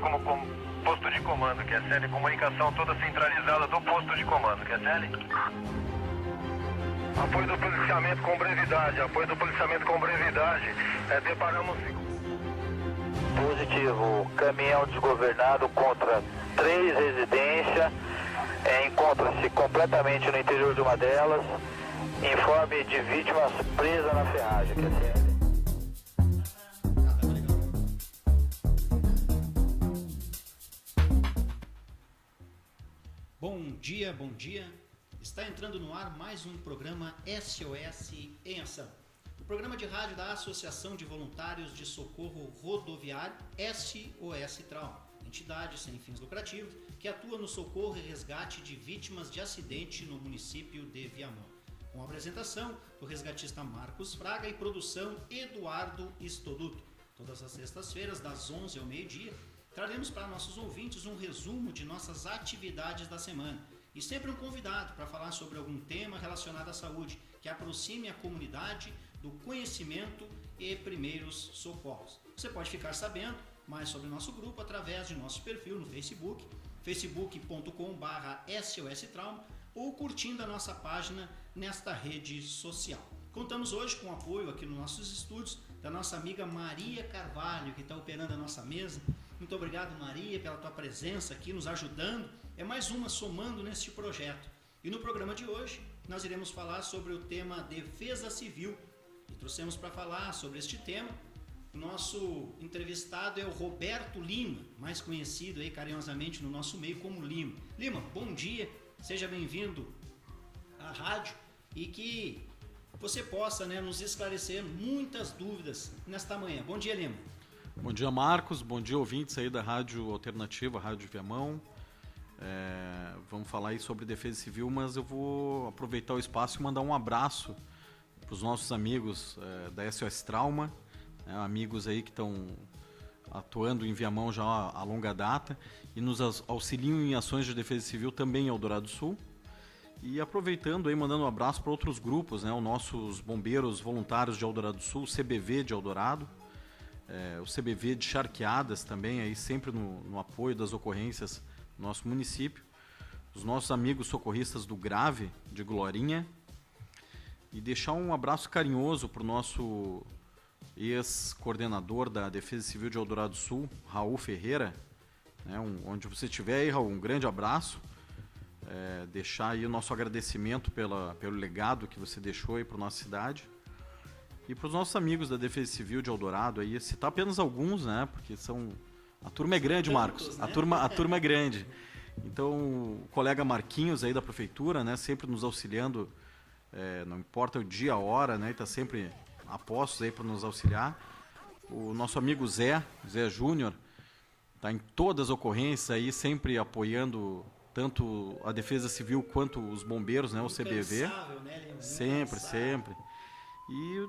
como posto de comando, QSL, comunicação toda centralizada do posto de comando, QSL. Apoio do policiamento com brevidade, deparamos... Positivo, caminhão desgovernado contra 3 residências, encontra-se completamente no interior de uma delas, informe de vítimas presa na ferragem, QSL. Bom dia. Está entrando no ar mais um programa SOS em Ação. O programa de rádio da Associação de Voluntários de Socorro Rodoviário SOS Trauma, entidade sem fins lucrativos que atua no socorro e resgate de vítimas de acidente no município de Viamão. Com a apresentação do resgatista Marcos Fraga e produção Eduardo Estoduto. Todas as sextas-feiras, das 11 ao meio-dia, traremos para nossos ouvintes um resumo de nossas atividades da semana e sempre um convidado para falar sobre algum tema relacionado à saúde que aproxime a comunidade do conhecimento e primeiros socorros. Você pode ficar sabendo mais sobre o nosso grupo através de nosso perfil no Facebook, facebook.com/SOSTrauma, ou curtindo a nossa página nesta rede social. Contamos hoje com o apoio aqui nos nossos estúdios da nossa amiga Maria Carvalho, que está operando a nossa mesa. Muito obrigado, Maria, pela tua presença aqui, nos ajudando. É mais uma somando neste projeto. E no programa de hoje, nós iremos falar sobre o tema Defesa Civil. E trouxemos para falar sobre este tema o nosso entrevistado é o Roberto Lima, mais conhecido aí carinhosamente no nosso meio como Lima. Lima, bom dia, seja bem-vindo à rádio e que você possa, nos esclarecer muitas dúvidas nesta manhã. Bom dia, Lima. Bom dia, Marcos. Bom dia, ouvintes aí da Rádio Alternativa, Rádio Viamão. Vamos falar aí sobre defesa civil, mas eu vou aproveitar o espaço e mandar um abraço para os nossos amigos da SOS Trauma, amigos aí que estão atuando em Viamão já há longa data e nos auxiliam em ações de defesa civil também em Eldorado do Sul. E aproveitando aí, mandando um abraço para outros grupos, os nossos bombeiros voluntários de Eldorado do Sul, o CBV de Eldorado, o CBV de Charqueadas também, aí sempre no apoio das ocorrências do nosso município, os nossos amigos socorristas do Grave, de Glorinha, e deixar um abraço carinhoso para o nosso ex-coordenador da Defesa Civil de Eldorado do Sul, Raul Ferreira, onde você estiver aí, Raul, um grande abraço. Deixar aí o nosso agradecimento pelo legado que você deixou aí para a nossa cidade. E para os nossos amigos da Defesa Civil de Eldorado, aí, citar apenas alguns, porque a turma é grande, Marcos, a turma é grande. Então, o colega Marquinhos aí da Prefeitura, sempre nos auxiliando, não importa o dia, a hora, e está sempre a postos aí para nos auxiliar. O nosso amigo Zé Júnior, está em todas as ocorrências aí, sempre apoiando tanto a Defesa Civil quanto os bombeiros, o CBV. Sempre. E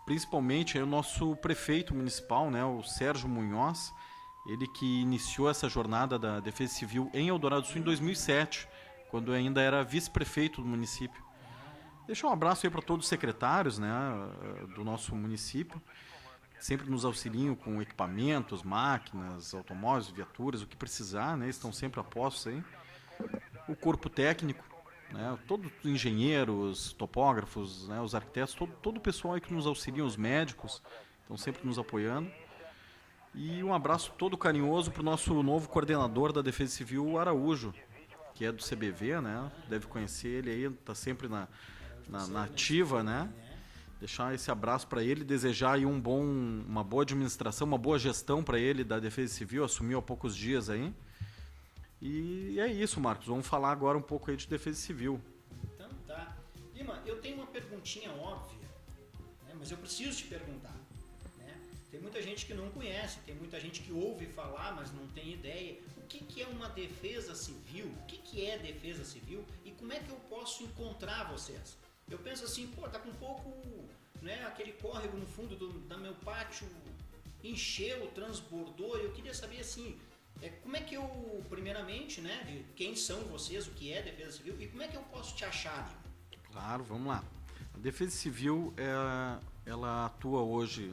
principalmente o nosso prefeito municipal, o Sérgio Munhoz, ele que iniciou essa jornada da Defesa Civil em Eldorado do Sul em 2007, quando ainda era vice-prefeito do município. Deixar um abraço aí para todos os secretários do nosso município, sempre nos auxiliam com equipamentos, máquinas, automóveis, viaturas, o que precisar, estão sempre a postos aí. O corpo técnico, todos os engenheiros, topógrafos, os arquitetos, todo o pessoal aí que nos auxilia, os médicos, estão sempre nos apoiando. E um abraço todo carinhoso para o nosso novo coordenador da Defesa Civil, o Araújo, que é do CBV, deve conhecer ele aí, está sempre na ativa, Deixar esse abraço para ele, desejar aí uma boa administração, uma boa gestão para ele da Defesa Civil, assumiu há poucos dias aí. E é isso, Marcos, vamos falar agora um pouco aí de Defesa Civil. Então tá. Lima, eu tenho uma perguntinha óbvia, mas eu preciso te perguntar. Tem muita gente que não conhece, tem muita gente que ouve falar, mas não tem ideia. O que é uma defesa civil? O que é defesa civil? E como é que eu posso encontrar vocês? Eu penso assim, tá com um pouco, aquele córrego no fundo do meu pátio encheu, transbordou. Eu queria saber assim, como é que eu, primeiramente, de quem são vocês, o que é defesa civil e como é que eu posso te achar, Lima? Claro, vamos lá. A Defesa Civil, ela atua hoje,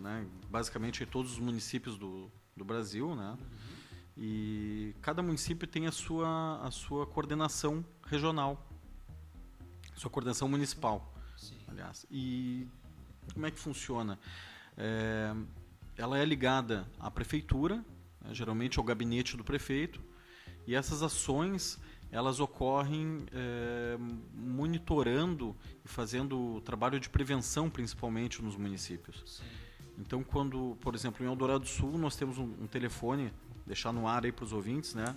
basicamente em todos os municípios do Brasil, E cada município tem a sua coordenação regional, sua coordenação municipal, Sim. aliás. E como é que funciona? Ela é ligada à prefeitura, né, geralmente ao gabinete do prefeito, e essas ações elas ocorrem monitorando e fazendo trabalho de prevenção, principalmente nos municípios. Sim. Então, quando, por exemplo, em Eldorado do Sul, nós temos um telefone, deixar no ar aí para os ouvintes, né?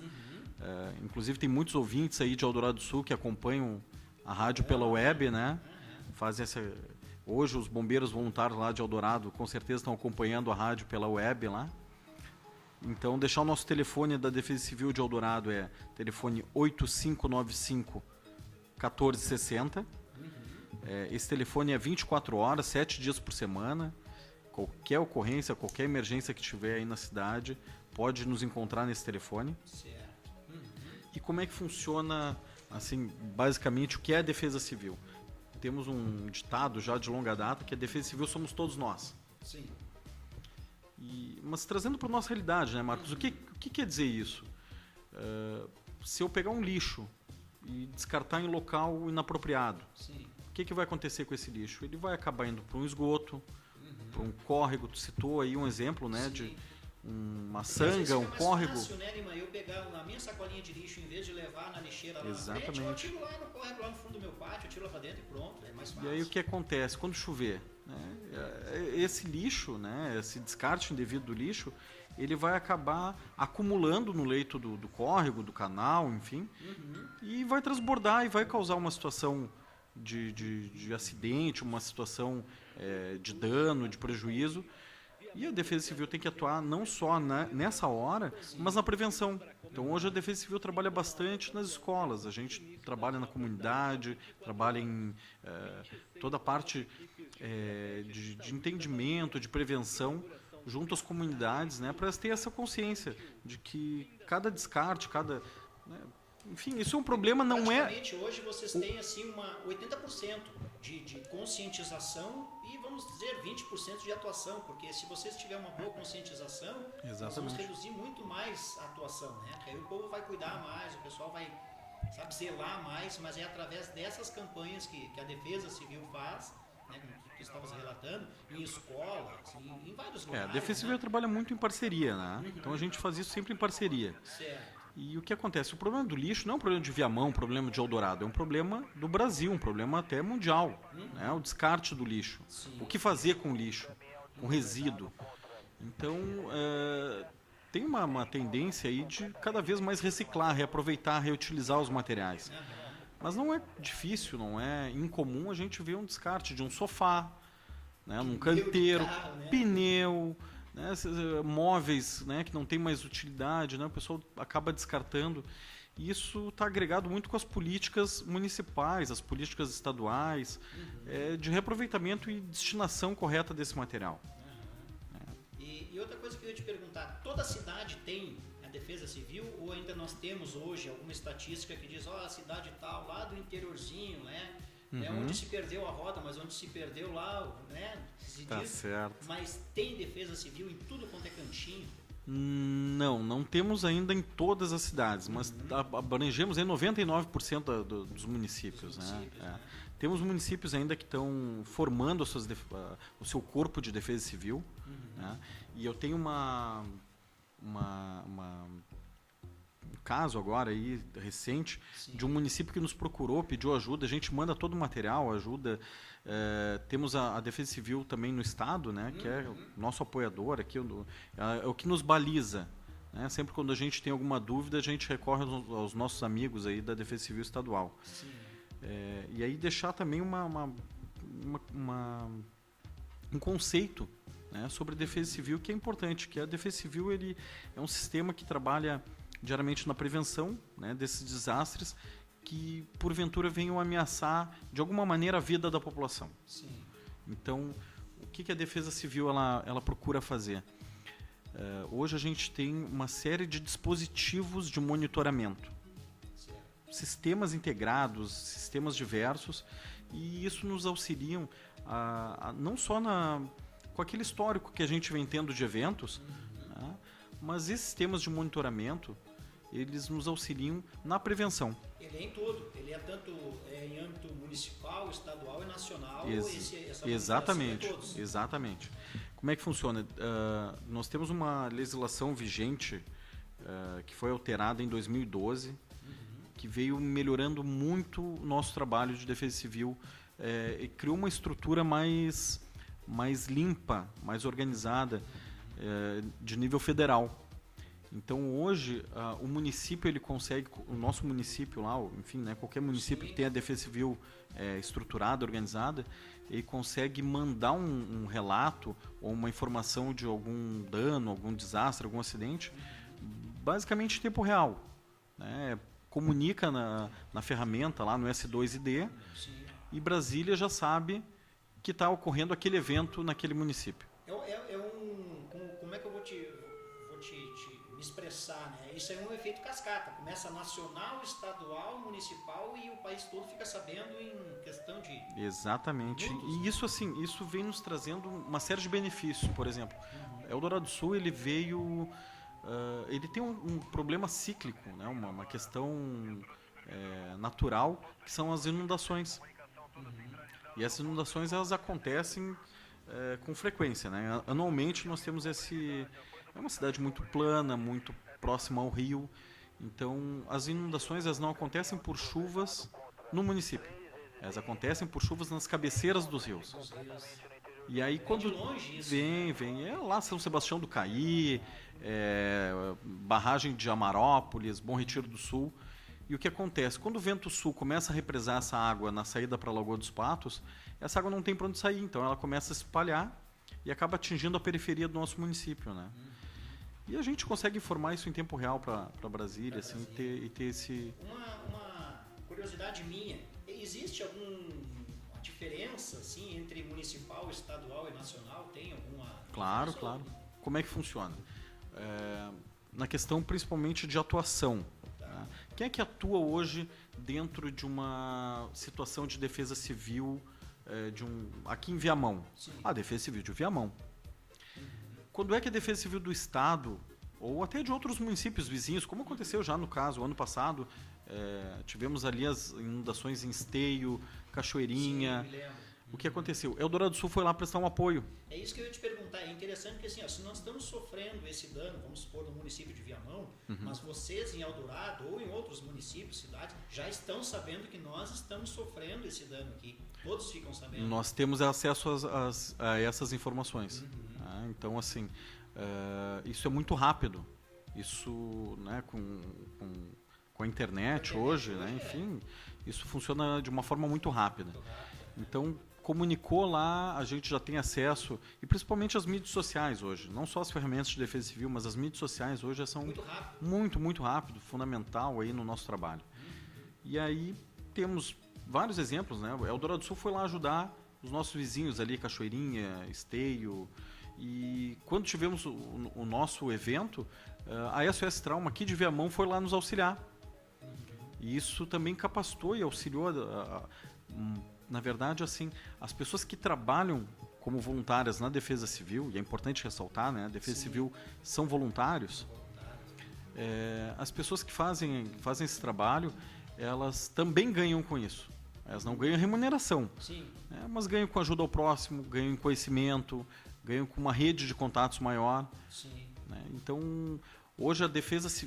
Inclusive tem muitos ouvintes aí de Eldorado do Sul que acompanham a rádio pela web, né? Fazem hoje os bombeiros voluntários lá de Eldorado com certeza estão acompanhando a rádio pela web lá. Então, deixar o nosso telefone da Defesa Civil de Eldorado é telefone 8595 1460. Esse telefone é 24 horas, 7 dias por semana. Qualquer ocorrência, qualquer emergência que tiver aí na cidade, pode nos encontrar nesse telefone. Certo. E como é que funciona, assim, basicamente, o que é a Defesa Civil? Temos um ditado já de longa data que a Defesa Civil somos todos nós. Sim. Mas trazendo para a nossa realidade, né, Marcos? O que quer dizer isso? Se eu pegar um lixo e descartar em local inapropriado, Sim. o que vai acontecer com esse lixo? Ele vai acabar indo para um esgoto, para um córrego. Tu citou aí um exemplo, né, de uma sanga, um córrego. Fácil, né, Lima? Eu pegar na minha sacolinha de lixo, em vez de levar na lixeira lá na frente, eu atiro lá no córrego, lá no fundo do meu pátio, atiro lá para dentro e pronto, é mais fácil. E aí o que acontece? Quando chover, né, esse lixo, né, esse descarte indevido do lixo, ele vai acabar acumulando no leito do córrego, do canal, enfim, e vai transbordar e vai causar uma situação de acidente, uma situação de dano, de prejuízo. E a Defesa Civil tem que atuar não só nessa hora, mas na prevenção. Então, hoje a Defesa Civil trabalha bastante nas escolas. A gente trabalha na comunidade, trabalha em toda a parte de entendimento, de prevenção, junto às comunidades, né, para elas terem essa consciência de que cada descarte, enfim, isso é um problema, não é... Praticamente hoje vocês têm assim 80% de conscientização e, vamos dizer, 20% de atuação, porque se vocês tiverem uma boa conscientização, nós vamos reduzir muito mais a atuação, né? Porque aí o povo vai cuidar mais, o pessoal vai, zelar mais, mas é através dessas campanhas que a Defesa Civil faz, né, como tu estavas relatando, em escolas, em vários lugares. A Defesa Civil trabalha muito em parceria, né? Então a gente faz isso sempre em parceria. Certo. E o que acontece? O problema do lixo não é um problema de Viamão, um problema de Eldorado, é um problema do Brasil, um problema até mundial, né? O descarte do lixo. Sim. O que fazer com o lixo, com resíduo. Então, tem uma tendência aí de cada vez mais reciclar, reaproveitar, reutilizar os materiais. Mas não é difícil, não é incomum a gente ver um descarte de um sofá, né, num canteiro, carro, né? pneu, né, móveis, né, que não tem mais utilidade, né, o pessoal acaba descartando. E isso está agregado muito com as políticas municipais, as políticas estaduais, de reaproveitamento e destinação correta desse material. E outra coisa que eu ia te perguntar, toda cidade tem a Defesa Civil ou ainda nós temos hoje alguma estatística que diz, a cidade tal, lá do interiorzinho, né? É onde se perdeu a roda, mas onde se perdeu lá, né? Tá certo. Mas tem Defesa Civil em tudo quanto é cantinho? Não temos ainda em todas as cidades, mas abrangemos aí 99% dos municípios. Né? Temos municípios ainda que estão formando o seu corpo de defesa civil, né? E eu tenho um caso agora aí recente de um município que nos procurou, pediu ajuda, a gente manda todo o material, ajuda. Temos a Defesa Civil também no estado, né, que é o nosso apoiador aqui, é o que nos baliza, né? Sempre quando a gente tem alguma dúvida, a gente recorre aos nossos amigos aí da Defesa Civil estadual. E aí deixar também um conceito, né, sobre Defesa Civil que é importante, que a Defesa Civil ele é um sistema que trabalha diariamente na prevenção, né, desses desastres que porventura venham ameaçar de alguma maneira a vida da população. Sim. Então, o que a Defesa Civil ela procura fazer? Hoje a gente tem uma série de dispositivos de monitoramento, sistemas integrados, sistemas diversos, e isso nos auxiliam não só com aquele histórico que a gente vem tendo de eventos, né, Mas esses sistemas de monitoramento, eles nos auxiliam na prevenção. Ele é em tudo, ele é tanto em âmbito municipal, estadual e nacional. Exatamente, é todos. exatamente. Como é que funciona? Nós temos uma legislação vigente que foi alterada em 2012, que veio melhorando muito o nosso trabalho de defesa civil e criou uma estrutura mais limpa, mais organizada, de nível federal. Então hoje o município ele consegue, o nosso município lá, enfim, né, qualquer município que tenha defesa civil estruturada, organizada, ele consegue mandar um relato ou uma informação de algum dano, algum desastre, algum acidente, basicamente em tempo real, né? Comunica na ferramenta lá no S2ID e Brasília já sabe que está ocorrendo aquele evento naquele município. Como é que eu vou te me expressar, né? Isso é um efeito cascata. Começa nacional, estadual, municipal e o país todo fica sabendo em questão de... Exatamente. minutos, E isso, assim, isso vem nos trazendo uma série de benefícios. Por exemplo, Eldorado do Sul, ele veio... ele tem um problema cíclico, né? Uma questão natural, que são as inundações. E essas inundações, elas acontecem com frequência, né? Anualmente nós temos é uma cidade muito plana, muito próxima ao rio. Então, as inundações, elas não acontecem por chuvas no município. Elas acontecem por chuvas nas cabeceiras dos rios. E aí, quando vem lá São Sebastião do Caí, barragem de Amarópolis, Bom Retiro do Sul. E o que acontece? Quando o vento sul começa a represar essa água na saída para a Lagoa dos Patos, essa água não tem para onde sair, então ela começa a se espalhar e acaba atingindo a periferia do nosso município, né? E a gente consegue informar isso em tempo real para Brasília, assim, e ter esse... Uma curiosidade minha, existe alguma diferença assim, entre municipal, estadual e nacional? Tem alguma... Claro, claro. Como é que funciona? Na questão principalmente de atuação. Né? Quem é que atua hoje dentro de uma situação de defesa civil aqui em Viamão? Sim. A Defesa Civil de Viamão. Quando é que a Defesa Civil do Estado, ou até de outros municípios vizinhos, como aconteceu já no caso, ano passado, tivemos ali as inundações em Esteio, Cachoeirinha. Sim, me lembro. O que aconteceu? Eldorado do Sul foi lá prestar um apoio. É isso que eu ia te perguntar. É interessante porque assim, se nós estamos sofrendo esse dano, vamos supor, no município de Viamão, mas vocês em Eldorado ou em outros municípios, cidades, já estão sabendo que nós estamos sofrendo esse dano aqui. Todos ficam sabendo. Nós temos acesso a essas informações. Então, assim, isso é muito rápido. Isso, né, com a internet hoje, né, enfim, isso funciona de uma forma muito rápida. Então, comunicou lá, a gente já tem acesso, e principalmente as mídias sociais hoje, não só as ferramentas de defesa civil, mas as mídias sociais hoje já são muito rápido, fundamental aí no nosso trabalho. E aí temos vários exemplos, né? O Eldorado do Sul foi lá ajudar os nossos vizinhos ali, Cachoeirinha, Esteio, e quando tivemos o nosso evento, a SOS Trauma aqui de Viamão foi lá nos auxiliar. E isso também capacitou e auxiliou na verdade, assim, as pessoas que trabalham como voluntárias na Defesa Civil, e é importante ressaltar, né? A Defesa Civil são voluntários. As pessoas que fazem esse trabalho, elas também ganham com isso. Elas não ganham remuneração, mas ganham com ajuda ao próximo, ganham em conhecimento, ganham com uma rede de contatos maior. Né? Então, hoje a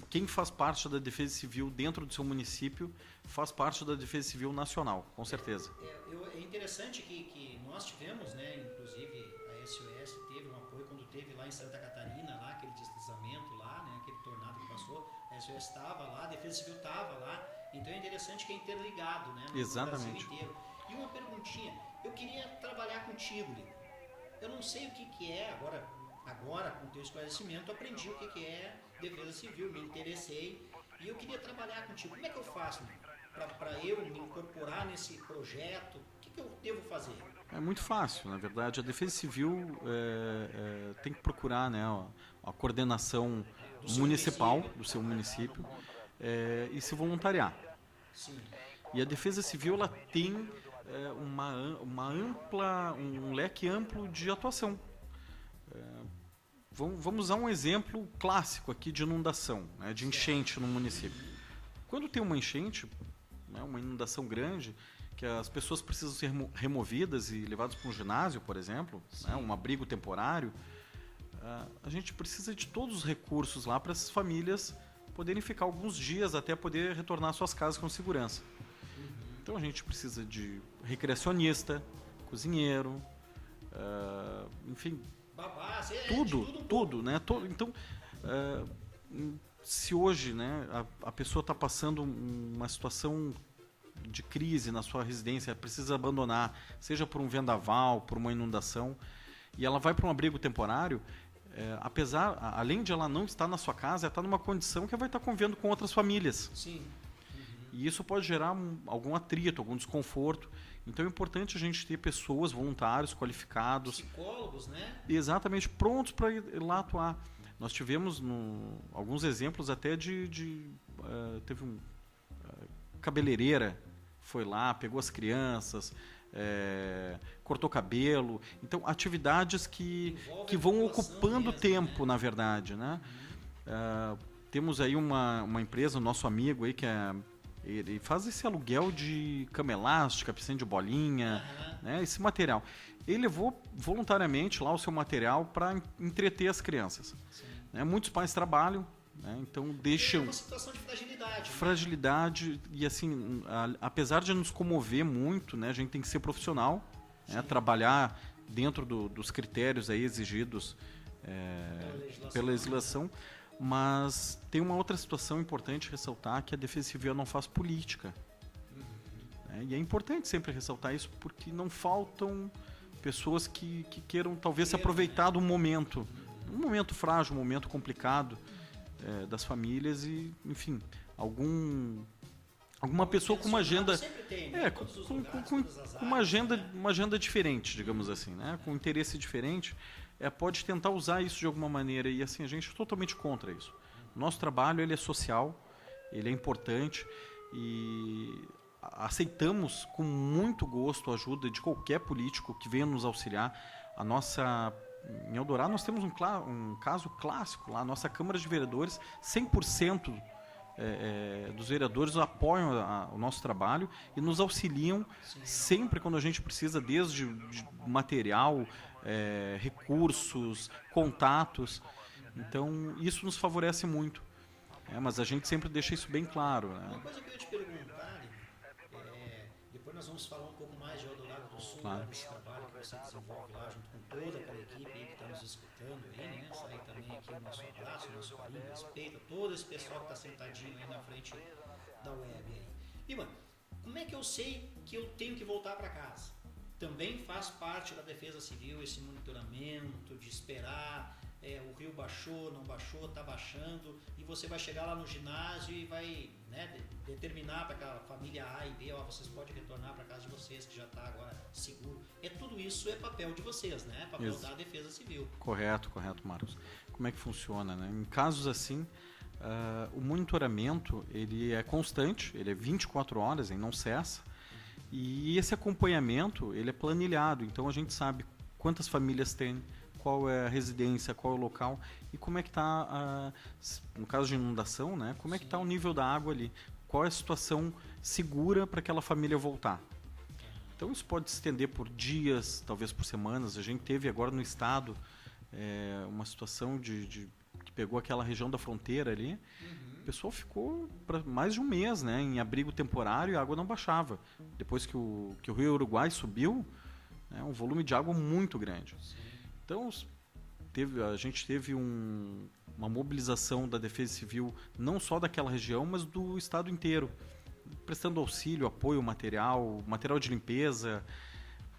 quem faz parte da Defesa Civil dentro do seu município faz parte da Defesa Civil Nacional, com certeza. É interessante que nós tivemos, né, inclusive a SOS teve um apoio quando teve lá em Santa Catarina, lá, aquele deslizamento lá, né, aquele tornado que passou, a SOS estava lá, a Defesa Civil estava lá, então é interessante que é interligado, né, no Exatamente. Brasil inteiro. E uma perguntinha, eu queria trabalhar contigo, Lico. Eu não sei o que é, agora com o teu esclarecimento, eu aprendi o que é Defesa Civil, me interessei e eu queria trabalhar contigo. Como é que eu faço para eu me incorporar nesse projeto? O que eu devo fazer? É muito fácil, na verdade. A Defesa Civil tem que procurar, né, a coordenação municipal do seu município e se voluntariar. Sim. E a Defesa Civil ela tem um leque amplo de atuação. Vamos usar um exemplo clássico aqui de inundação, né, de enchente no município. Quando tem uma enchente, né, uma inundação grande, que as pessoas precisam ser removidas e levadas para um ginásio, por exemplo, né, um abrigo temporário, a gente precisa de todos os recursos lá para essas famílias poderem ficar alguns dias até poder retornar às suas casas com segurança. Então a gente precisa de recreacionista, cozinheiro, enfim, babá, tudo, né? Então, se hoje, né, a pessoa está passando uma situação de crise na sua residência, precisa abandonar, seja por um vendaval, por uma inundação, e ela vai para um abrigo temporário, além de ela não estar na sua casa, ela está numa condição que ela vai estar convivendo com outras famílias. Sim. E isso pode gerar algum atrito, algum desconforto. Então é importante a gente ter pessoas, voluntários, qualificados. Psicólogos, né? Exatamente, prontos para ir lá atuar. Nós tivemos alguns exemplos até teve um cabeleireira, foi lá, pegou as crianças, cortou cabelo. Então, atividades que vão ocupando mesmo, tempo, né? Na verdade, né? Temos aí uma empresa, nosso amigo aí, que ele faz esse aluguel de cama elástica, piscina de bolinha, né, esse material. Ele levou voluntariamente lá o seu material para entreter as crianças. Né, muitos pais trabalham, né, então deixam... É uma situação de fragilidade. Fragilidade, né? E assim, apesar de nos comover muito, né, a gente tem que ser profissional, né, trabalhar dentro dos critérios aí exigidos pela legislação. Mas tem uma outra situação importante ressaltar, que a Defesa Civil não faz política. E é importante sempre ressaltar isso, porque não faltam pessoas que queiram talvez se aproveitar do momento. Um momento frágil, um momento complicado das famílias e, enfim, alguma pessoa com uma agenda... com uma agenda diferente, digamos assim, né? Com um interesse diferente. Pode tentar usar isso de alguma maneira e assim a gente é totalmente contra isso. Nosso trabalho ele é social, ele é importante e aceitamos com muito gosto a ajuda de qualquer político que venha nos auxiliar. Em Eldorado nós temos um caso clássico lá, a nossa Câmara de Vereadores, 100% dos vereadores apoiam o nosso trabalho e nos auxiliam sempre quando a gente precisa, desde de material, recursos, contatos. Então, isso nos favorece muito. Mas a gente sempre deixa isso bem claro. Né? Uma coisa que eu ia te perguntar, depois nós vamos falar um pouco mais de Eldorado do Sul, claro, desse trabalho que você desenvolve lá junto com toda aquela equipe aí que está nos escutando aí, né? Sai também aqui o nosso abraço, o nosso carinho, respeito a todo esse pessoal que está sentadinho aí na frente da web aí. E, mano, como é que eu sei que eu tenho que voltar para casa? Também faz parte da Defesa Civil esse monitoramento de esperar, o rio baixou, não baixou, está baixando, e você vai chegar lá no ginásio e vai, né, determinar para aquela família A e B, vocês podem retornar para casa de vocês, que já está agora seguro. Tudo isso é papel de vocês, né? Papel da Defesa Civil. Correto, Marcos. Como é que funciona, né? Em casos assim, o monitoramento ele é constante, ele é 24 horas, ele não cessa. E esse acompanhamento, ele é planilhado, então a gente sabe quantas famílias tem, qual é a residência, qual é o local e como é que está, no caso de inundação, né, como é que está o nível da água ali, qual é a situação segura para aquela família voltar. Então isso pode se estender por dias, talvez por semanas. A gente teve agora no estado uma situação que pegou aquela região da fronteira ali. O pessoal ficou mais de um mês, né, em abrigo temporário e a água não baixava. Depois que o Rio Uruguai subiu, um volume de água muito grande. Então, a gente teve uma mobilização da Defesa Civil, não só daquela região, mas do estado inteiro, prestando auxílio, apoio, material de limpeza.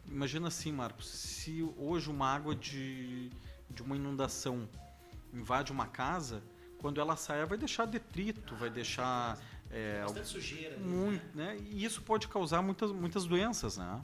Imagina assim, Marcos, se hoje uma água de uma inundação invade uma casa, quando ela sair, vai deixar detrito, vai deixar... bastante sujeira. Né? E isso pode causar muitas doenças, né?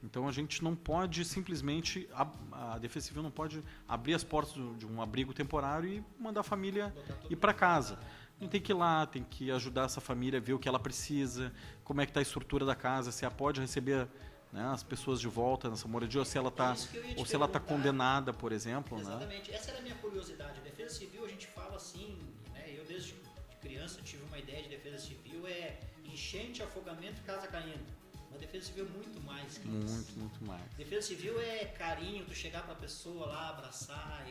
Então a gente não pode simplesmente... A Defesa Civil não pode abrir as portas de um abrigo temporário e mandar a família ir para casa. A gente tem que ir lá, tem que ajudar essa família a ver o que ela precisa, como é que está a estrutura da casa, se ela pode receber, né, as pessoas de volta nessa moradia, ou se ela está Isso que eu ia te ou se ela tá perguntar. condenada, por exemplo, né? Exatamente. Essa era a minha curiosidade. A defesa civil, a gente fala assim, né? Eu desde criança tive uma ideia de defesa civil, é enchente, afogamento, casa caindo. Mas defesa civil é muito mais que isso. Muito mais. Defesa civil é carinho, tu chegar pra pessoa lá, abraçar,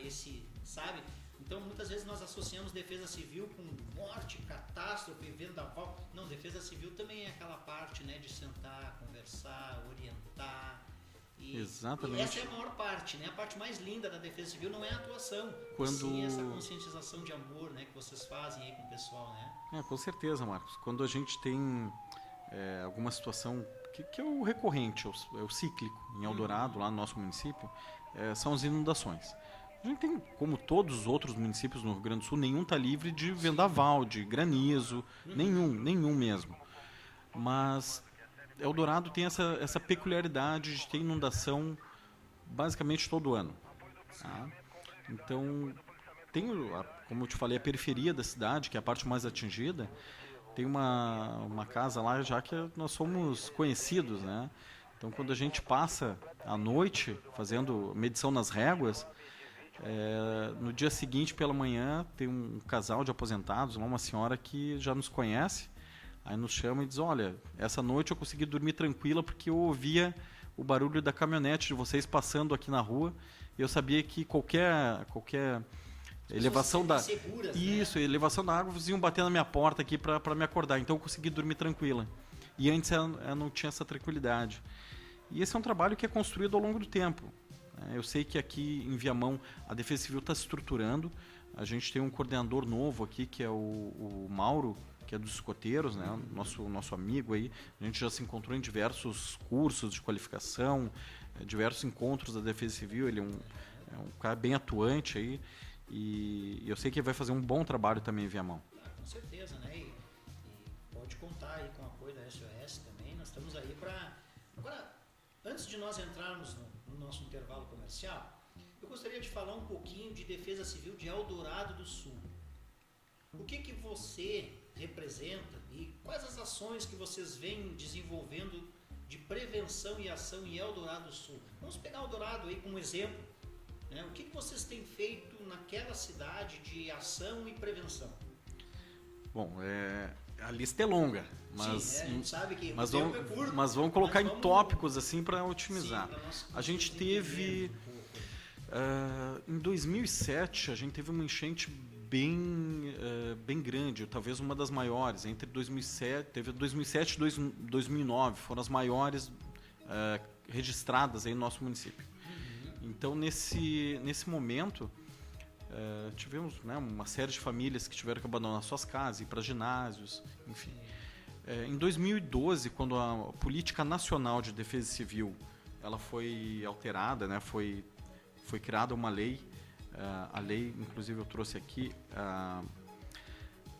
sabe? Então, muitas vezes nós associamos defesa civil com morte, catástrofe, vendaval. Não, defesa civil também é aquela parte, né, de sentar, conversar, orientar. Exatamente. E essa é a maior parte, né? A parte mais linda da defesa civil não é a atuação, Quando... sim essa conscientização de amor, né, que vocês fazem aí com o pessoal, né? Com certeza, Marcos. Quando a gente tem alguma situação que é o recorrente, é o cíclico, em Eldorado, lá no nosso município, são as inundações. A gente tem, como todos os outros municípios no Rio Grande do Sul, nenhum está livre de vendaval, de granizo, nenhum mesmo. Mas Eldorado tem essa peculiaridade de ter inundação basicamente todo ano. Tá? Então, tem, como eu te falei, a periferia da cidade, que é a parte mais atingida, tem uma casa lá já que nós somos conhecidos, né? Então, quando a gente passa à noite fazendo medição nas réguas, no dia seguinte, pela manhã, tem um casal de aposentados, uma senhora que já nos conhece, aí nos chama e diz, olha, essa noite eu consegui dormir tranquila porque eu ouvia o barulho da caminhonete de vocês passando aqui na rua e eu sabia que qualquer elevação da seguras, isso, elevação da água, vocês iam bater na minha porta aqui para me acordar, então eu consegui dormir tranquila. E antes eu não tinha essa tranquilidade. E esse é um trabalho que é construído ao longo do tempo. Eu sei que aqui em Viamão a Defesa Civil está se estruturando. A gente tem um coordenador novo aqui, que é o Mauro, que é dos escoteiros, né? Nosso amigo aí. A gente já se encontrou em diversos cursos de qualificação, diversos encontros da Defesa Civil. Ele é um cara bem atuante aí. E eu sei que ele vai fazer um bom trabalho também em Viamão. Com certeza, né? E pode contar aí com o apoio da SOS também. Nós estamos aí para... Agora, antes de nós entrarmos no nosso intervalo comercial, eu gostaria de falar um pouquinho de Defesa Civil de Eldorado do Sul. O que você representa e quais as ações que vocês vêm desenvolvendo de prevenção e ação em Eldorado do Sul? Vamos pegar Eldorado aí como exemplo. Né? O que vocês têm feito naquela cidade de ação e prevenção? Bom, a lista é longa, mas sim, a gente sabe que mas o tempo é curto, mas vamos colocar em tópicos assim para otimizar. Sim, a gente teve em 2007 a gente teve uma enchente bem grande, talvez uma das maiores. Entre 2007 e 2009 foram as maiores registradas aí no nosso município. Então nesse momento tivemos, né, uma série de famílias que tiveram que abandonar suas casas, ir para ginásios, enfim. Em 2012, quando a Política Nacional de Defesa Civil ela foi alterada, né, foi criada uma lei, a lei, inclusive eu trouxe aqui, a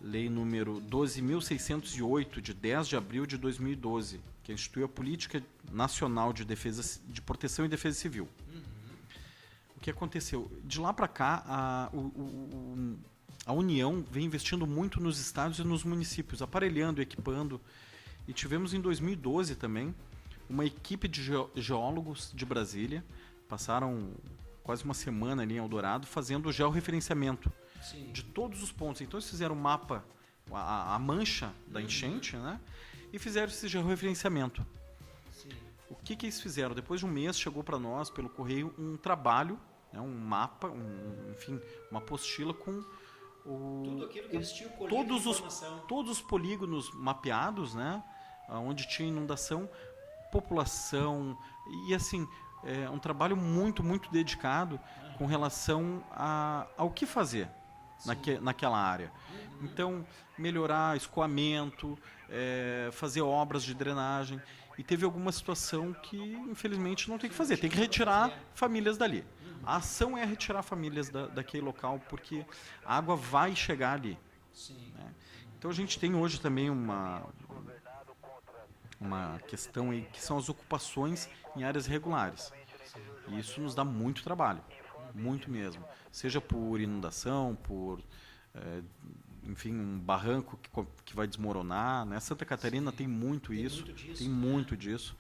lei número 12.608, de 10 de abril de 2012, que instituiu a Política Nacional de Proteção e Defesa Civil. O que aconteceu? De lá para cá, a União vem investindo muito nos estados e nos municípios, aparelhando, equipando. E tivemos em 2012 também uma equipe de geólogos de Brasília, passaram quase uma semana ali em Eldorado fazendo o georreferenciamento de todos os pontos. Então eles fizeram o mapa, a mancha da enchente, né? E fizeram esse georreferenciamento. O que eles fizeram? Depois de um mês chegou para nós, pelo correio, um trabalho, né, um mapa, enfim, uma apostila com tudo aquilo que eles tinham colhido de informação. Todos os polígonos mapeados, né, onde tinha inundação, população, e assim, um trabalho muito dedicado com relação ao que fazer naquela área. Então, melhorar escoamento, fazer obras de drenagem. E teve alguma situação que, infelizmente, não tem que fazer. Tem que retirar famílias dali. A ação é retirar famílias daquele local, porque a água vai chegar ali. Né? Então, a gente tem hoje também uma questão aí, que são as ocupações em áreas regulares. E isso nos dá muito trabalho. Muito mesmo. Seja por inundação, por... enfim, um barranco que vai desmoronar, né? Santa Catarina tem muito isso, tem muito disso.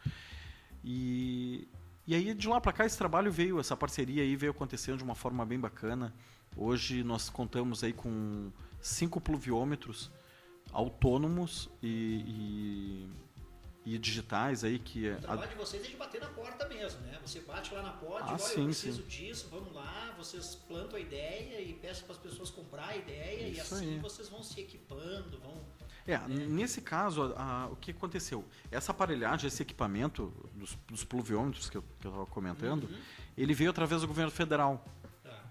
E aí de lá para cá esse trabalho veio, essa parceria aí veio acontecendo de uma forma bem bacana. Hoje nós contamos aí com 5 pluviômetros autônomos e digitais aí que O trabalho de vocês é de bater na porta mesmo, né? Você bate lá na porta e olha, sim, eu preciso sim. disso, vamos lá, vocês plantam a ideia e peçam para as pessoas comprar a ideia Isso e assim aí. vocês vão se equipando, vão... Nesse caso, o que aconteceu? Essa aparelhagem, esse equipamento dos pluviômetros que eu estava comentando, ele veio através do governo federal.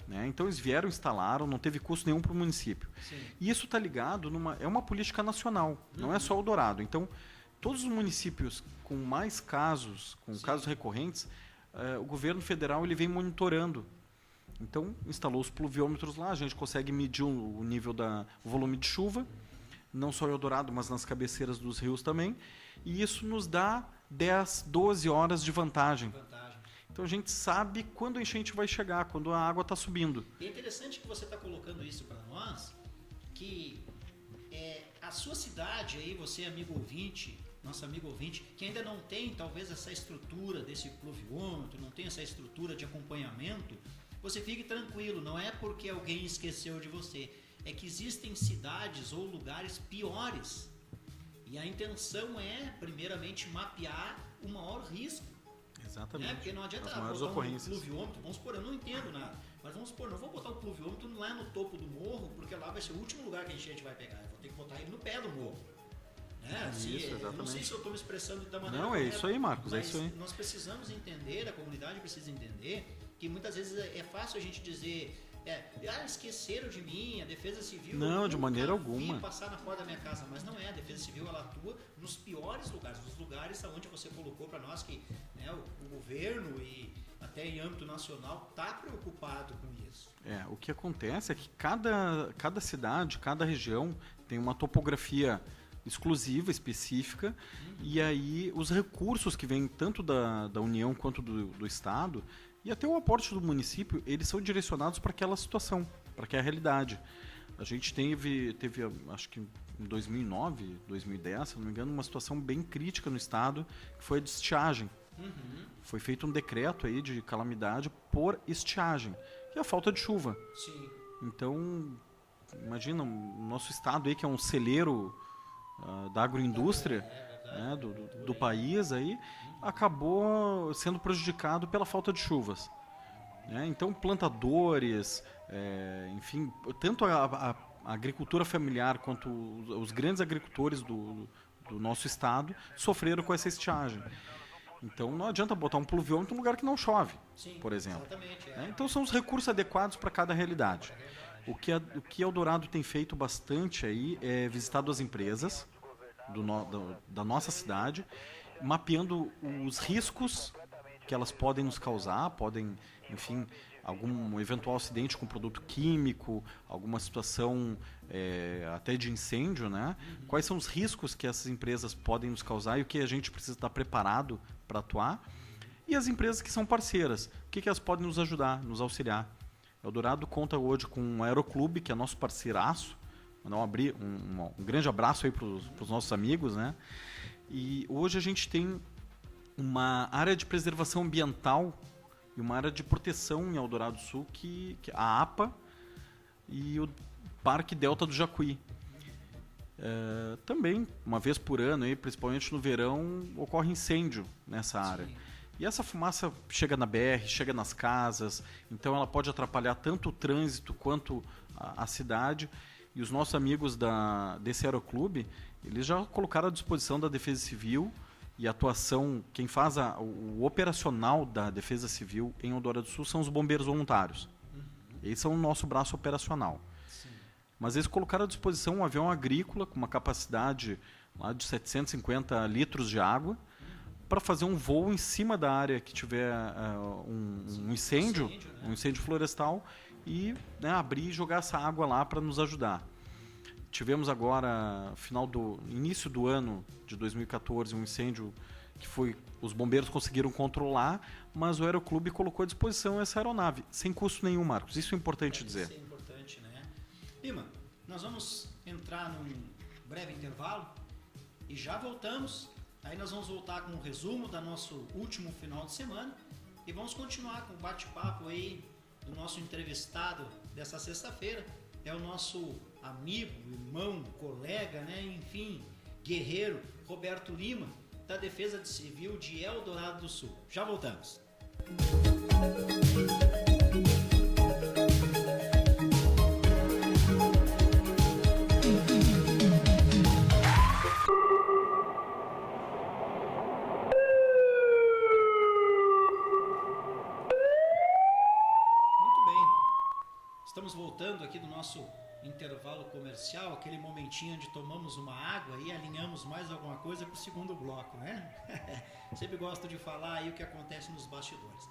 Né? Então eles vieram, instalaram, não teve custo nenhum para o município. Sim. E isso está ligado é uma política nacional, não é só o Dourado. Então, todos os municípios com mais casos, com casos recorrentes, o governo federal ele vem monitorando. Então, instalou os pluviômetros lá, a gente consegue medir o nível o volume de chuva, não só em Eldorado, mas nas cabeceiras dos rios também, e isso nos dá 10, 12 horas de vantagem. Então a gente sabe quando a enchente vai chegar, quando a água está subindo. E é interessante que você está colocando isso para nós, que a sua cidade aí, você amigo ouvinte, nosso amigo ouvinte, que ainda não tem talvez essa estrutura desse pluviômetro, não tem essa estrutura de acompanhamento, você fique tranquilo, não é porque alguém esqueceu de você, é que existem cidades ou lugares piores. E a intenção é, primeiramente, mapear o maior risco. Exatamente. Porque não adianta as maiores botar ocorrências. um pluviômetro, vamos supor, eu não entendo nada, mas vamos supor, não vou botar o pluviômetro lá no topo do morro, porque lá vai ser o último lugar que a gente vai pegar, eu vou ter que botar ele no pé do morro. Né? Eu não sei se eu estou me expressando da maneira correta. Não, é isso aí, Marcos, é isso aí. Nós precisamos entender, a comunidade precisa entender, que muitas vezes é fácil a gente dizer, esqueceram de mim, a Defesa Civil... Não, de maneira alguma. Passar na porta da minha casa, mas não é, a Defesa Civil ela atua nos piores lugares, nos lugares onde você colocou para nós que o governo e até em âmbito nacional está preocupado com isso. O que acontece é que cada cidade, cada região tem uma topografia exclusiva, específica, e aí os recursos que vêm tanto da União quanto do Estado, e até o aporte do município, eles são direcionados para aquela situação, para aquela realidade. A gente teve, acho que em 2009, 2010, se não me engano, uma situação bem crítica no estado, que foi a de estiagem. Foi feito um decreto aí de calamidade por estiagem, que é a falta de chuva. Sim. Então, imagina, o nosso estado aí, que é um celeiro da agroindústria, né, do país, aí, acabou sendo prejudicado pela falta de chuvas. Né? Então, plantadores, enfim, tanto a agricultura familiar quanto os grandes agricultores do nosso estado sofreram com essa estiagem. Então, não adianta botar um pluviômetro num lugar que não chove, por exemplo. Exatamente, Então, são os recursos adequados para cada realidade. O que Eldorado tem feito bastante aí é visitado as empresas da nossa cidade, mapeando os riscos que elas podem nos causar, enfim, algum eventual acidente com produto químico, alguma situação até de incêndio, né? Quais são os riscos que essas empresas podem nos causar e o que a gente precisa estar preparado para atuar. E as empresas que são parceiras, o que elas podem nos ajudar, nos auxiliar. Eldorado conta hoje com o Aeroclube, que é nosso parceiraço. Mandar um grande abraço aí para os nossos amigos, né? E hoje a gente tem uma área de preservação ambiental e uma área de proteção em Eldorado Sul, que a APA e o Parque Delta do Jacuí. Também, uma vez por ano, aí, principalmente no verão, ocorre incêndio nessa área. Sim. E essa fumaça chega na BR, chega nas casas, então ela pode atrapalhar tanto o trânsito quanto a cidade. E os nossos amigos desse Aeroclube, eles já colocaram à disposição da Defesa Civil e a atuação, quem faz o operacional da Defesa Civil em Eldorado do Sul são os bombeiros voluntários. Eles são o nosso braço operacional. Sim. Mas eles colocaram à disposição um avião agrícola com uma capacidade lá de 750 litros de água para fazer um voo em cima da área que tiver um incêndio, né? um incêndio florestal, e abrir e jogar essa água lá para nos ajudar. Tivemos agora, início do ano de 2014, um incêndio que os bombeiros conseguiram controlar, mas o Aeroclube colocou à disposição essa aeronave, sem custo nenhum, Marcos. Isso é importante dizer. Isso é importante, né? Lima, nós vamos entrar num breve intervalo e já voltamos Aí nós vamos voltar com um resumo do nosso último final de semana e vamos continuar com o bate-papo aí do nosso entrevistado dessa sexta-feira. É o nosso amigo, irmão, colega, né? Enfim, guerreiro Roberto Lima, da Defesa Civil de Eldorado do Sul. Já voltamos. Estamos voltando aqui do nosso intervalo comercial, aquele momentinho onde tomamos uma água e alinhamos mais alguma coisa para o segundo bloco, né? Sempre gosto de falar aí o que acontece nos bastidores.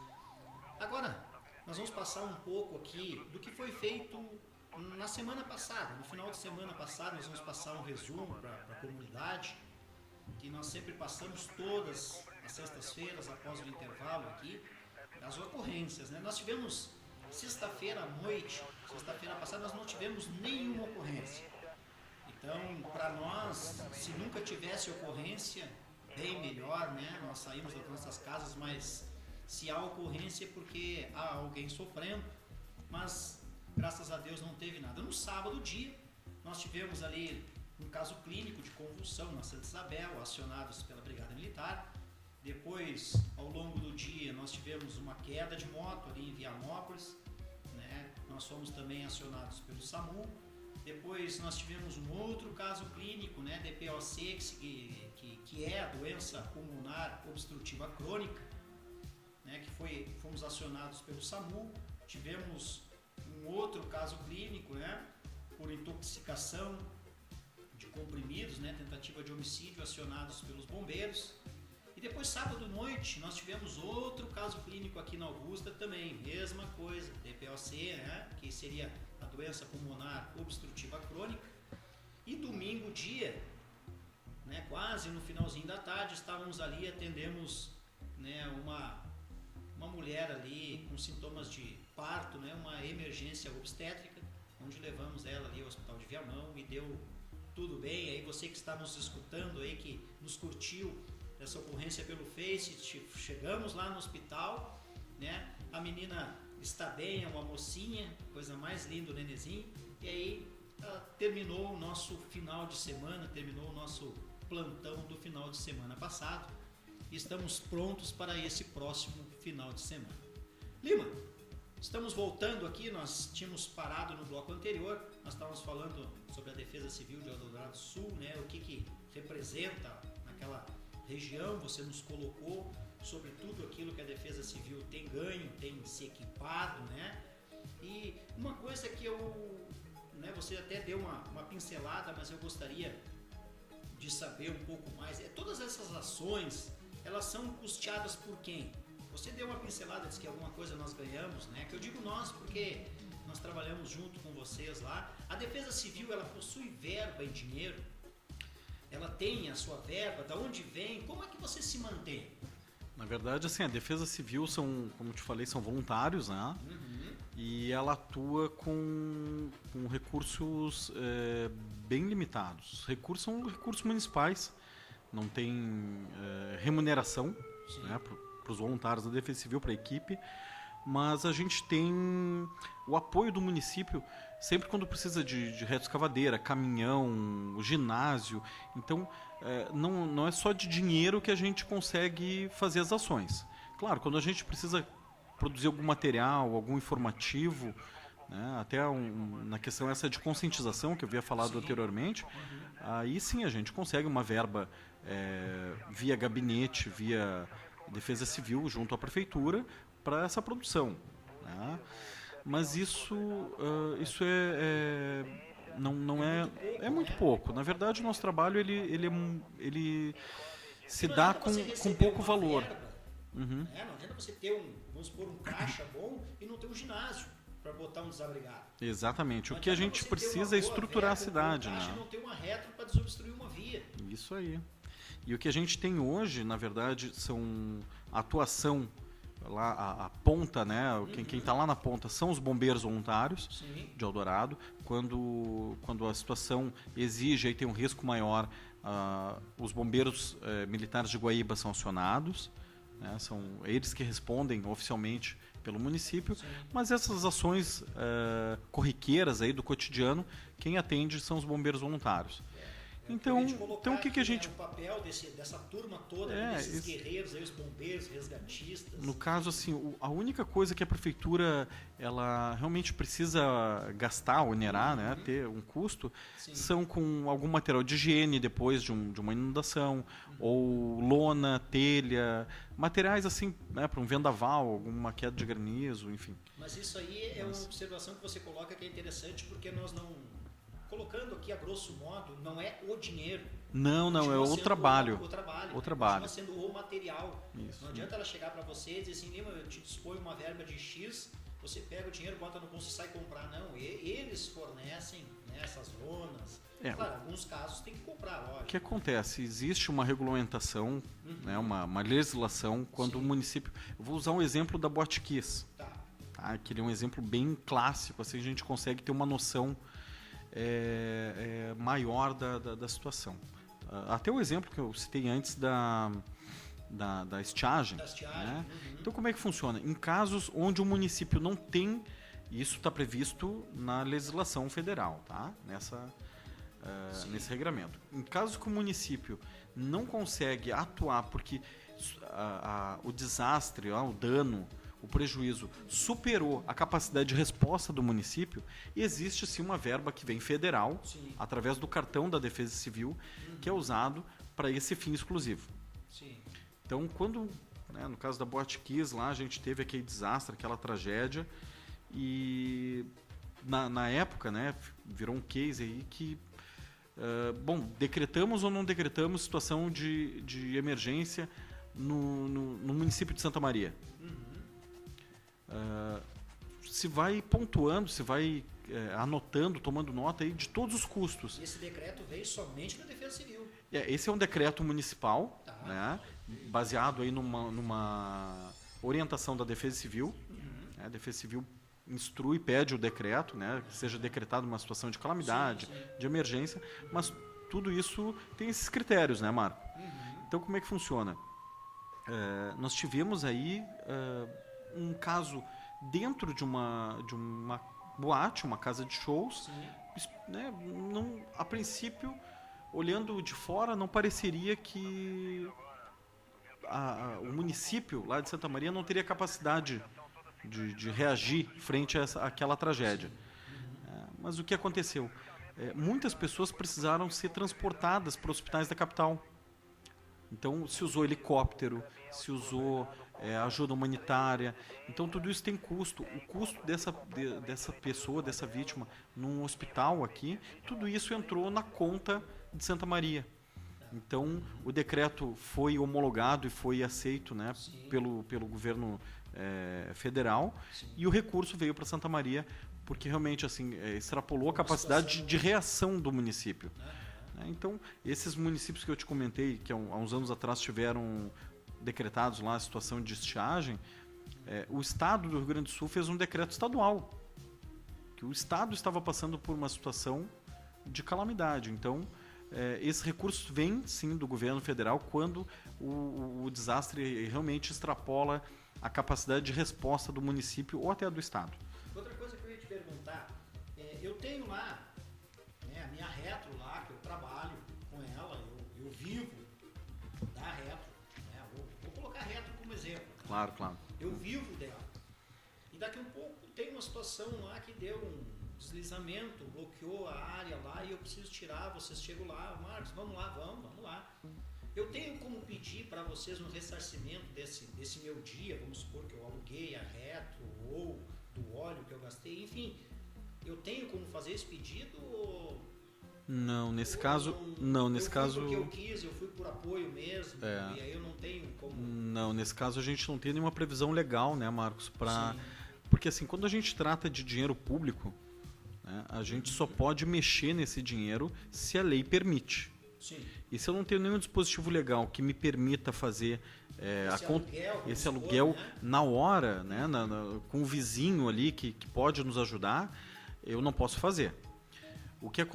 Agora, nós vamos passar um pouco aqui do que foi feito na semana passada. No final de semana passada, nós vamos passar um resumo para a comunidade, que nós sempre passamos todas as sextas-feiras, após o intervalo aqui, as ocorrências, né? Nós tivemos... Sexta-feira à noite, sexta-feira passada, nós não tivemos nenhuma ocorrência. Então, para nós, se nunca tivesse ocorrência, bem melhor, né? Nós saímos das nossas casas, mas se há ocorrência é porque há alguém sofrendo. Mas, graças a Deus, não teve nada. No sábado dia, nós tivemos ali um caso clínico de convulsão na Santa Isabel, acionados pela Brigada Militar. Depois, ao longo do dia, nós tivemos uma queda de moto ali em Vianópolis, né? Nós fomos também acionados pelo SAMU. Depois nós tivemos um outro caso clínico, né? DPOC, que é a doença pulmonar obstrutiva crônica, né? Fomos acionados pelo SAMU. Tivemos um outro caso clínico, né? Por intoxicação de comprimidos, né? Tentativa de homicídio, acionados pelos bombeiros. E depois, sábado à noite, nós tivemos outro caso clínico aqui na Augusta também, mesma coisa, DPOC, né, que seria a doença pulmonar obstrutiva crônica. E domingo dia, né, quase no finalzinho da tarde, estávamos ali, atendemos, né, uma mulher ali com sintomas de parto, né, uma emergência obstétrica, onde levamos ela ali ao Hospital de Viamão e deu tudo bem. Aí você que está nos escutando aí, que nos curtiu essa ocorrência pelo Face, chegamos lá no hospital, né? A menina está bem, é uma mocinha, coisa mais linda, o nenenzinho. E aí terminou o nosso final de semana, terminou o nosso plantão do final de semana passado. E estamos prontos para esse próximo final de semana. Lima, estamos voltando aqui, nós tínhamos parado no bloco anterior, nós estávamos falando sobre a Defesa Civil de Eldorado do Sul, né? O que representa naquela região. Você nos colocou sobre tudo aquilo que a Defesa Civil tem ganho, tem se equipado, né? E uma coisa que né, você até deu uma pincelada, mas eu gostaria de saber um pouco mais, todas essas ações, elas são custeadas por quem? Você deu uma pincelada, disse que alguma coisa nós ganhamos, né? Que eu digo nós, porque nós trabalhamos junto com vocês lá. A Defesa Civil, ela possui verba em dinheiro? Ela tem a sua verba? Da onde vem? Como é que você se mantém? Na verdade, assim, a Defesa Civil são, como te falei, são voluntários, né? Uhum. E ela atua com recursos bem limitados. Os recursos são recursos municipais, não tem remuneração, né, para os voluntários da Defesa Civil, para a equipe, mas a gente tem o apoio do município sempre quando precisa de retroescavadeira, caminhão, ginásio. Então, não é só de dinheiro que a gente consegue fazer as ações. Claro, quando a gente precisa produzir algum material, algum informativo, né, até na questão essa de conscientização que eu havia falado anteriormente, aí sim a gente consegue uma verba via gabinete, via Defesa Civil junto à prefeitura para essa produção, né? Mas isso não é muito pouco. Na verdade, o nosso trabalho ele se dá com pouco valor. Uhum. Não adianta você ter vamos supor, um caixa bom e não ter um ginásio para botar um desabrigado. Exatamente. O que a gente precisa é estruturar a cidade, né? E não ter uma retro para desobstruir uma via. Isso aí. E o que a gente tem hoje, na verdade, são a atuação lá a ponta, né? Quem está lá na ponta são os bombeiros voluntários de Eldorado. Quando a situação exige, aí tem um risco maior, os bombeiros militares de Guaíba são acionados, né? São eles que respondem oficialmente pelo município, mas essas ações corriqueiras aí do cotidiano, quem atende são os bombeiros voluntários. Então o que a gente... O papel dessa turma toda, desses guerreiros, aí, os bombeiros, resgatistas... No caso, assim, a única coisa que a prefeitura ela realmente precisa gastar, onerar, né, ter um custo, são com algum material de higiene depois de uma inundação, ou lona, telha, materiais assim, né, para um vendaval, alguma queda de granizo, enfim. Mas isso aí é uma observação que você coloca que é interessante, porque nós não... Colocando aqui a grosso modo, não é o dinheiro. Não, é o trabalho. O trabalho. Continua sendo o material. Isso. Não adianta ela chegar para você e dizer assim, Lima, eu te disponho uma verba de X, você pega o dinheiro, bota no bolso e sai comprar. Não, eles fornecem, né, essas lonas. Claro, em alguns casos tem que comprar, lógico. O que acontece? Existe uma regulamentação, né, uma legislação, quando o município... Eu vou usar um exemplo da Boate Kiss. Tá? Que ele é um exemplo bem clássico, assim a gente consegue ter uma noção maior da situação. Até o exemplo que eu citei antes da estiagem. Né? Então, como é que funciona? Em casos onde o município não tem, isso está previsto na legislação federal, tá? Nesse regramento. Em casos que o município não consegue atuar porque o desastre, o dano, o prejuízo superou a capacidade de resposta do município, existe sim uma verba que vem federal, através do cartão da Defesa Civil, que é usado para esse fim exclusivo. Então, quando, né, no caso da Boate Kiss, lá a gente teve aquele desastre, aquela tragédia, e na época, né, virou um case aí que, decretamos ou não decretamos situação de emergência no município de Santa Maria. Se vai pontuando, se vai anotando, tomando nota aí de todos os custos. E esse decreto veio somente da Defesa Civil. Esse é um decreto municipal, né, baseado aí numa orientação da Defesa Civil. A Defesa Civil instrui, pede o decreto, né, que seja decretado uma situação de calamidade, de emergência, mas tudo isso tem esses critérios, né, Marco? Então, como é que funciona? Nós tivemos aí um caso dentro de uma boate, uma casa de shows, né, a princípio, olhando de fora, não pareceria que o município lá de Santa Maria não teria capacidade de reagir frente àquela tragédia. Mas o que aconteceu? Muitas pessoas precisaram ser transportadas para hospitais da capital. Então, se usou helicóptero, se usou ajuda humanitária. Então, tudo isso tem custo. O custo dessa pessoa, dessa vítima, num hospital aqui, tudo isso entrou na conta de Santa Maria. Então, o decreto foi homologado e foi aceito, né, pelo governo federal, e o recurso veio para Santa Maria, porque realmente assim, extrapolou a capacidade de reação do município. Então, esses municípios que eu te comentei, que há uns anos atrás tiveram decretados lá a situação de estiagem, o Estado do Rio Grande do Sul fez um decreto estadual, que o Estado estava passando por uma situação de calamidade. Então, esse recurso vem, sim, do governo federal quando o desastre realmente extrapola a capacidade de resposta do município ou até do Estado. Outra coisa que eu ia te perguntar, eu tenho lá, né, a minha retro lá, que eu trabalho com ela, eu vivo da retro, né, vou colocar a retro como exemplo. Claro. Eu vivo dela. E daqui a um pouco tem uma situação lá que deu um deslizamento, bloqueou a área lá e eu preciso tirar, vocês chegam lá, Marcos, vamos lá. Eu tenho como pedir para vocês um ressarcimento desse meu dia, vamos supor que eu aluguei a retro ou do óleo que eu gastei, enfim, eu tenho como fazer esse pedido ou... Não, nesse caso... Porque eu quis, eu fui por apoio mesmo, e aí eu não tenho como... Não, nesse caso a gente não tem nenhuma previsão legal, né, Marcos? Porque assim, quando a gente trata de dinheiro público, né, a gente só pode mexer nesse dinheiro se a lei permite. E se eu não tenho nenhum dispositivo legal que me permita fazer Esse aluguel na hora, né, com o vizinho ali que pode nos ajudar, eu não posso fazer. O que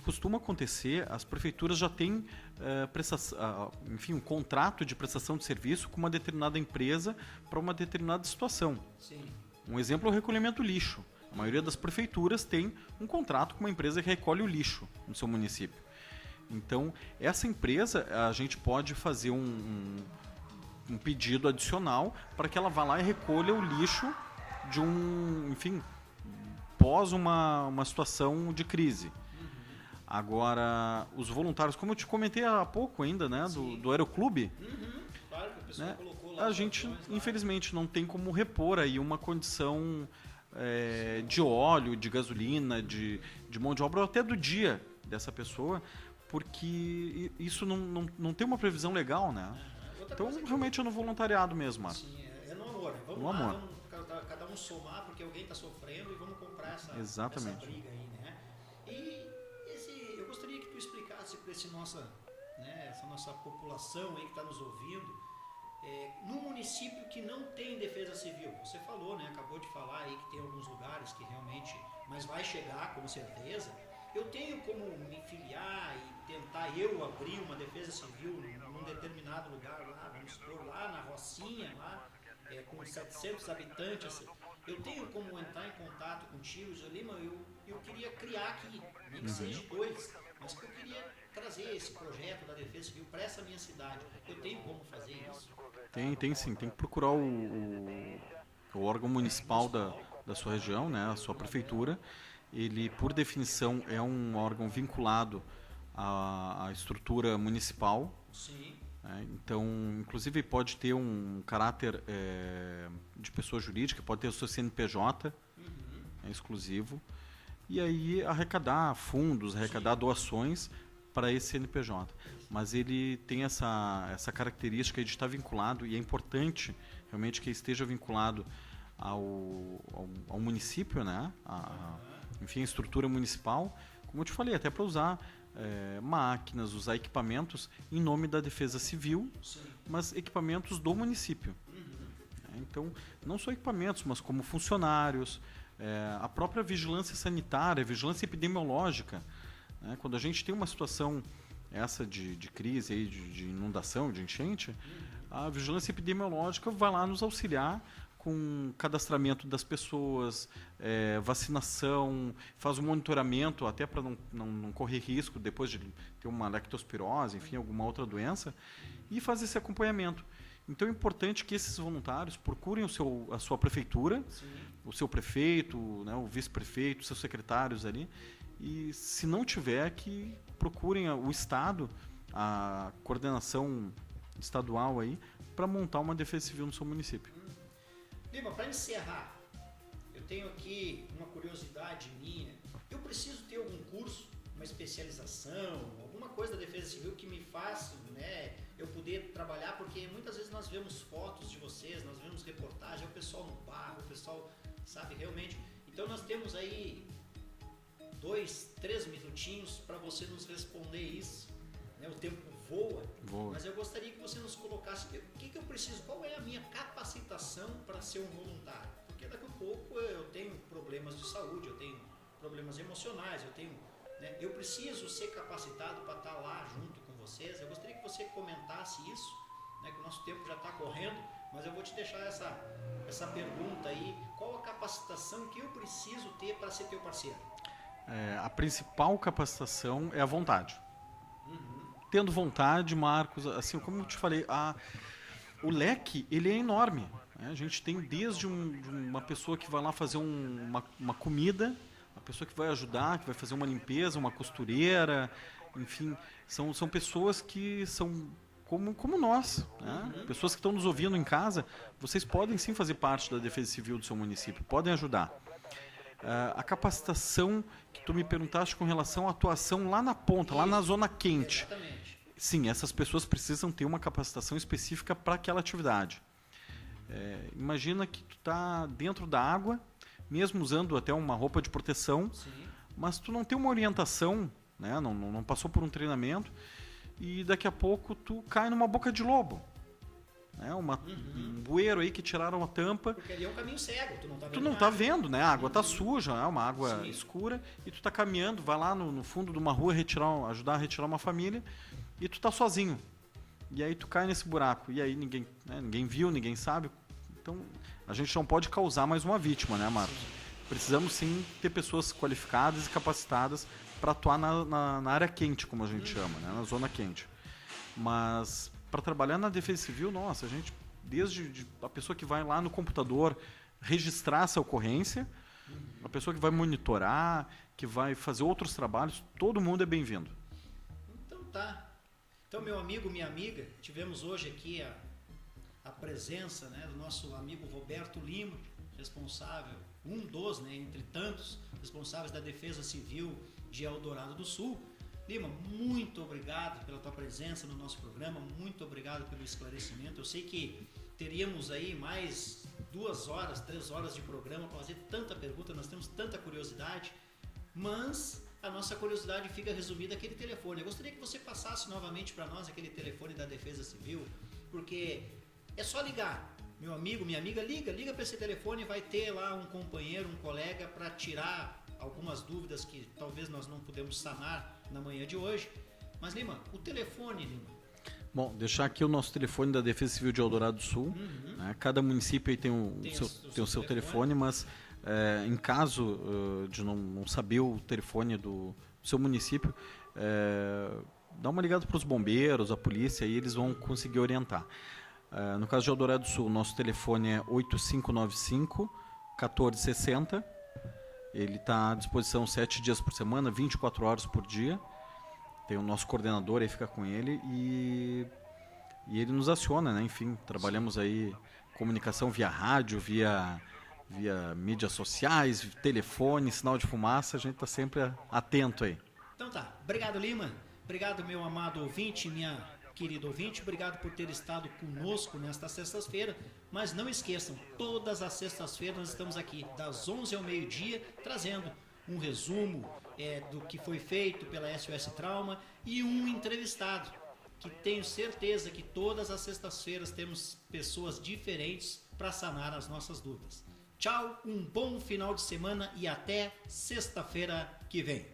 costuma acontecer, as prefeituras já têm um contrato de prestação de serviço com uma determinada empresa para uma determinada situação. Sim. Um exemplo é o recolhimento do lixo. A maioria das prefeituras tem um contrato com uma empresa que recolhe o lixo no seu município. Então, essa empresa, a gente pode fazer um pedido adicional para que ela vá lá e recolha o lixo de pós uma situação de crise. Agora, os voluntários, como eu te comentei há pouco ainda, né, do Aeroclube, Claro que a pessoa né, colocou lá a gente, infelizmente, não tem como repor aí uma condição de óleo, de gasolina, de mão de obra, ou até do dia dessa pessoa, porque isso não tem uma previsão legal, né? Então, realmente é no voluntariado mesmo, Marcos. Sim, é no amor. Vamos no lá, amor. vamos cada um somar, porque alguém está sofrendo e vamos comprar essa briga aí, né? E eu gostaria que tu explicasse para essa nossa população aí que está nos ouvindo, num município que não tem defesa civil. Você falou, né? Acabou de falar aí que tem alguns lugares que realmente, mas vai chegar com certeza. Eu tenho como me filiar e tentar eu abrir uma defesa civil num determinado lugar lá, vamos supor, lá na Rocinha, lá, com 700 habitantes. Eu tenho como entrar em contato contigo, Zé Lima, eu queria criar aqui, nem que seja 2, mas que eu queria trazer esse projeto da defesa civil para essa minha cidade. Eu tenho como fazer isso? Tem sim, tem que procurar o órgão municipal da sua região, né, a sua prefeitura. Ele, por definição, é um órgão vinculado à estrutura municipal. Sim. Então, inclusive, pode ter um caráter de pessoa jurídica, pode ter o seu CNPJ exclusivo, e aí arrecadar fundos, arrecadar doações para esse CNPJ. Mas ele tem essa característica de estar vinculado, e é importante realmente que esteja vinculado ao município, né? Enfim, a estrutura municipal, como eu te falei, até para usar máquinas, usar equipamentos em nome da Defesa Civil, mas equipamentos do município. Então, não só equipamentos, mas como funcionários, a própria vigilância sanitária, vigilância epidemiológica. Né? Quando a gente tem uma situação essa de crise, aí, de inundação, de enchente, a vigilância epidemiológica vai lá nos auxiliar com cadastramento das pessoas, vacinação, faz um monitoramento até para não correr risco depois de ter uma leptospirose, enfim, alguma outra doença, e faz esse acompanhamento. Então é importante que esses voluntários procurem a sua prefeitura, o seu prefeito, né, o vice-prefeito, os seus secretários ali, e se não tiver, que procurem o Estado, a coordenação estadual aí, para montar uma defesa civil no seu município. Lima, para encerrar, eu tenho aqui uma curiosidade minha. Eu preciso ter algum curso, uma especialização, alguma coisa da Defesa Civil que me faça, né, eu poder trabalhar, porque muitas vezes nós vemos fotos de vocês, nós vemos reportagem, o pessoal no bar, o pessoal, sabe, realmente. Então nós temos aí 2, 3 minutinhos para você nos responder isso, né, o tempo voa, mas eu gostaria que você nos colocasse o que eu preciso, qual é a minha capacitação para ser um voluntário, porque daqui a pouco eu tenho problemas de saúde, eu tenho problemas emocionais, eu preciso ser capacitado para estar lá junto com vocês. Eu gostaria que você comentasse isso, né, que o nosso tempo já está correndo, mas eu vou te deixar essa pergunta aí, qual a capacitação que eu preciso ter para ser teu parceiro? A principal capacitação é a vontade. Tendo vontade, Marcos, assim, como eu te falei, o leque ele é enorme. Né? A gente tem desde uma pessoa que vai lá fazer uma comida, uma pessoa que vai ajudar, que vai fazer uma limpeza, uma costureira, enfim, são pessoas que são como nós, né? Pessoas que estão nos ouvindo em casa. Vocês podem sim fazer parte da Defesa Civil do seu município, podem ajudar. A capacitação que tu me perguntaste com relação à atuação lá na ponta, lá na zona quente. Exatamente. Sim, essas pessoas precisam ter uma capacitação específica para aquela atividade. Imagina que tu está dentro da água, mesmo usando até uma roupa de proteção, mas tu não tem uma orientação, né? Não passou por um treinamento, e daqui a pouco tu cai numa boca de lobo. né? Um bueiro aí que tiraram a tampa. Porque ali é um caminho cego, tu não tá vendo. Tu não tá vendo, né? A água tá suja, é uma água Sim. escura, e tu tá caminhando, vai lá no fundo de uma rua ajudar a retirar uma família, e tu tá sozinho. E aí tu cai nesse buraco. E aí ninguém viu, ninguém sabe. Então, a gente não pode causar mais uma vítima, né, Marcos? Precisamos sim ter pessoas qualificadas e capacitadas para atuar na área quente, como a gente chama, né? Na zona quente. Mas para trabalhar na Defesa Civil, nossa, a gente, desde a pessoa que vai lá no computador registrar essa ocorrência, a pessoa que vai monitorar, que vai fazer outros trabalhos, todo mundo é bem-vindo. Então tá. Então, meu amigo, minha amiga, tivemos hoje aqui a presença, né, do nosso amigo Roberto Lima, responsável, um dos, né, entre tantos, responsáveis da Defesa Civil de Eldorado do Sul. Lima, muito obrigado pela tua presença no nosso programa, muito obrigado pelo esclarecimento. Eu sei que teríamos aí mais 2 horas, 3 horas de programa para fazer tanta pergunta, nós temos tanta curiosidade, mas a nossa curiosidade fica resumida naquele telefone. Eu gostaria que você passasse novamente para nós aquele telefone da Defesa Civil, porque é só ligar. Meu amigo, minha amiga, liga para esse telefone, vai ter lá um companheiro, um colega para tirar algumas dúvidas que talvez nós não podemos sanar na manhã de hoje. Mas, Lima, o telefone, Lima. Bom, deixar aqui o nosso telefone da Defesa Civil de Eldorado do Sul. Né? Cada município aí tem o seu telefone, mas em caso de não saber o telefone do seu município, dá uma ligada para os bombeiros, a polícia, e eles vão conseguir orientar. No caso de Eldorado do Sul, nosso telefone é 8595-1460. Ele está à disposição 7 dias por semana, 24 horas por dia. Tem o nosso coordenador aí, fica com ele, e ele nos aciona, né? Enfim, trabalhamos aí comunicação via rádio, via mídias sociais, telefone, sinal de fumaça, a gente está sempre atento aí. Então tá, obrigado, Lima. Obrigado, meu amado ouvinte, minha querido ouvinte, obrigado por ter estado conosco nesta sexta-feira, mas não esqueçam, todas as sextas-feiras nós estamos aqui, das 11 ao meio-dia, trazendo um resumo do que foi feito pela SOS Trauma e um entrevistado, que tenho certeza que todas as sextas-feiras temos pessoas diferentes para sanar as nossas dúvidas. Tchau, um bom final de semana e até sexta-feira que vem.